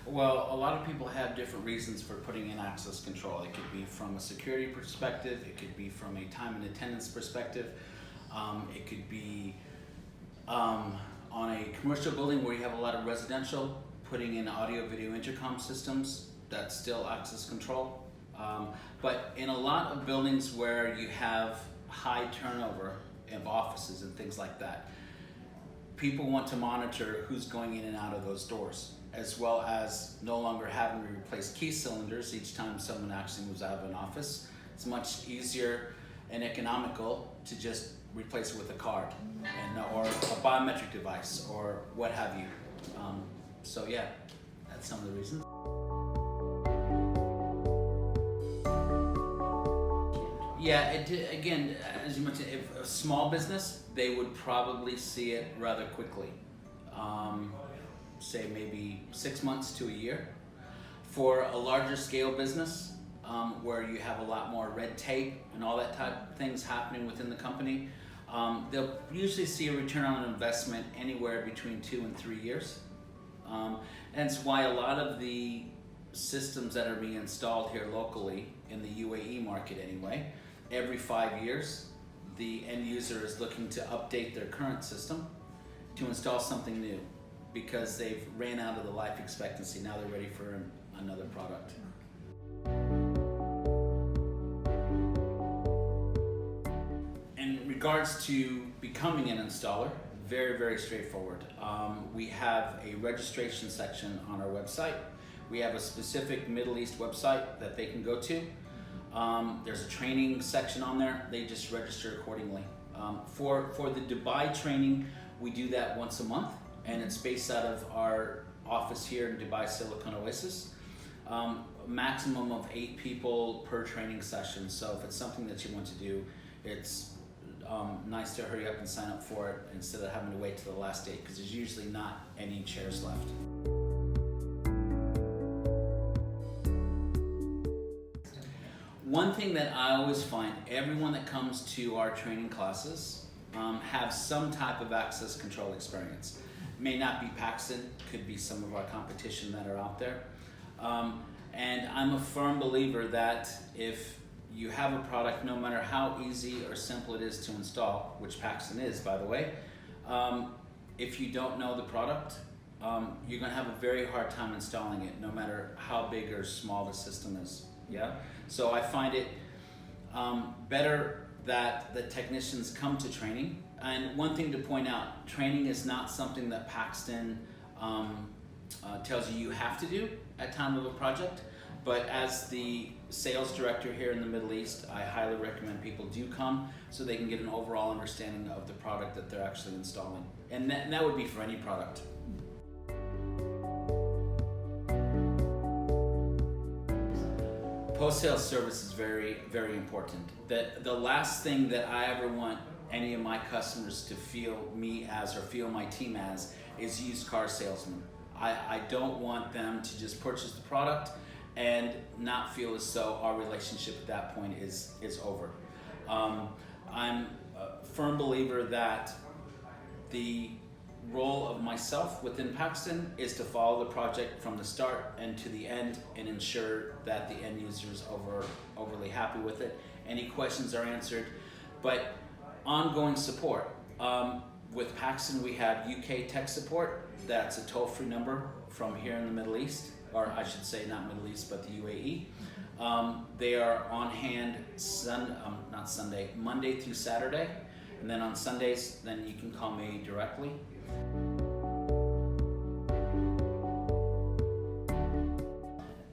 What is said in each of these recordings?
Well, a lot of people have different reasons for putting in access control. It could be from a security perspective, it could be from a time and attendance perspective, it could be on a commercial building where you have a lot of residential, putting in audio video intercom systems, that's still access control. But in a lot of buildings where you have high turnover of offices and things like that, people want to monitor who's going in and out of those doors, as well as no longer having to replace key cylinders each time someone actually moves out of an office. It's much easier and economical to just replace it with a card or a biometric device or what have you. So yeah, that's some of the reasons. Yeah, again, as you mentioned, if a small business, they would probably see it rather quickly. Say maybe 6 months to a year. For a larger scale business, where you have a lot more red tape and all that type of things happening within the company, they'll usually see a return on investment anywhere between 2 and 3 years. And it's why a lot of the systems that are being installed here locally, in the UAE market anyway, every 5 years, the end user is looking to update their current system to install something new because they've ran out of the life expectancy. Now they're ready for another product. In regards to becoming an installer, very, very straightforward. We have a registration section on our website. We have a specific Middle East website that they can go to. There's a training section on there. They just register accordingly. For the Dubai training, we do that once a month, and it's based out of our office here in Dubai Silicon Oasis. Maximum of 8 people per training session. So if it's something that you want to do, it's nice to hurry up and sign up for it instead of having to wait till the last date, because there's usually not any chairs left. One thing that I always find, everyone that comes to our training classes have some type of access control experience. May not be Paxton, could be some of our competition that are out there. And I'm a firm believer that if you have a product, no matter how easy or simple it is to install, which Paxton is, by the way, if you don't know the product, you're gonna have a very hard time installing it, no matter how big or small the system is. Yeah. So I find it better that the technicians come to training. And one thing to point out, training is not something that Paxton tells you have to do at time of a project. But as the sales director here in the Middle East, I highly recommend people do come so they can get an overall understanding of the product that they're actually installing. And that would be for any product. Post-sale service is very, very important. The last thing that I ever want any of my customers to feel me as or feel my team as is used car salesmen. I don't want them to just purchase the product and not feel as though our relationship at that point is over. I'm a firm believer that the role of myself within Paxton is to follow the project from the start and to the end and ensure that the end user is overly happy with it. Any questions are answered, but ongoing support. With Paxton, we have UK tech support. That's a toll-free number from here in the Middle East, or I should say not Middle East, but the UAE. They are on hand Monday through Saturday, and then on Sundays, then you can call me directly.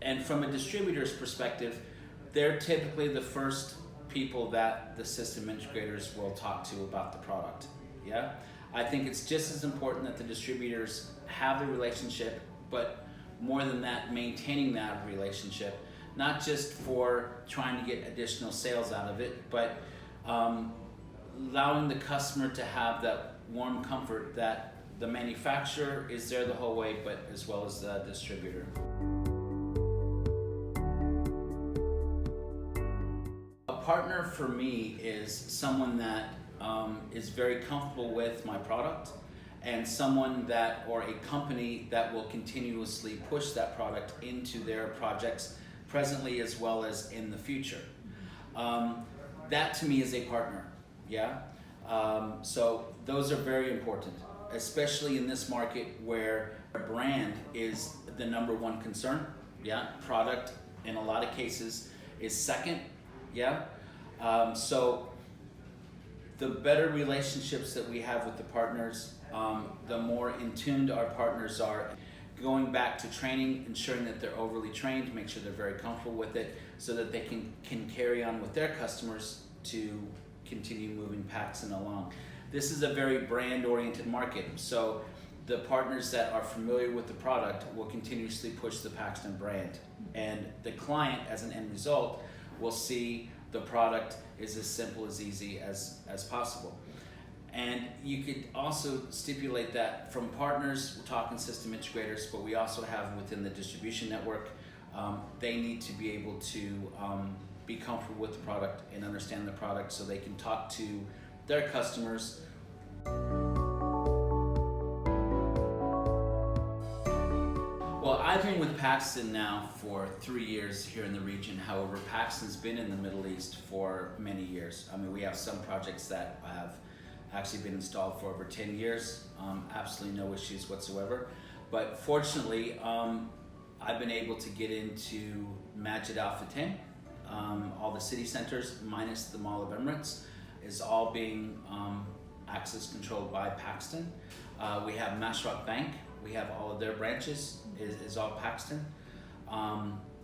And from a distributor's perspective, they're typically the first people that the system integrators will talk to about the product. Yeah, I think it's just as important that the distributors have the relationship, but more than that, maintaining that relationship, not just for trying to get additional sales out of it, but allowing the customer to have that warm comfort that the manufacturer is there the whole way, but as well as the distributor. A partner for me is someone that is very comfortable with my product and someone that, or a company that will continuously push that product into their projects presently as well as in the future. That to me is a partner, yeah? So those are very important, especially in this market where brand is the number one concern, yeah? Product in a lot of cases is second, yeah? So the better relationships that we have with the partners, the more in tuned our partners are. Going back to training, ensuring that they're overly trained, make sure they're very comfortable with it so that they can carry on with their customers to continue moving Paxton along. This is a very brand-oriented market, so the partners that are familiar with the product will continuously push the Paxton brand, and the client, as an end result, will see the product is as simple as easy as possible. And you could also stipulate that from partners, we're talking system integrators, but we also have within the distribution network, they need to be able to be comfortable with the product and understand the product so they can talk to their customers. Well, I've been with Paxton now for 3 years here in the region. However, Paxton's been in the Middle East for many years. I mean, we have some projects that have actually been installed for over 10 years, absolutely no issues whatsoever. But fortunately, I've been able to get into Majid Alpha 10. All the city centers, minus the Mall of Emirates, is all being access controlled by Paxton. We have Mashraq Bank, we have all of their branches, is all Paxton.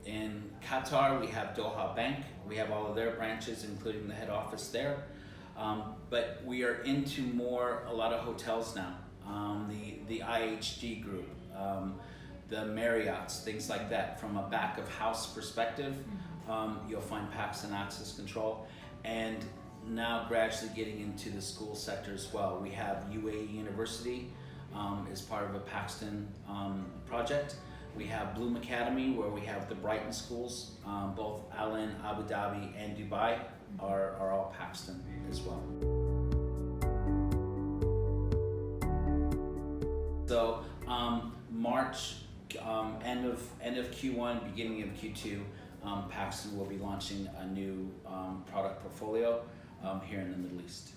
In Qatar, we have Doha Bank, we have all of their branches, including the head office there. But we are into a lot of hotels now. The IHG group, the Marriotts, things like that. From a back of house perspective, you'll find Paxton Access Control. And now gradually getting into the school sector as well. We have UAE University as part of a Paxton project. We have Bloom Academy, where we have the Brighton schools, both Al Ain, Abu Dhabi, and Dubai are all Paxton as well. So March, end of Q1, beginning of Q2, Paxton will be launching a new product portfolio here in the Middle East.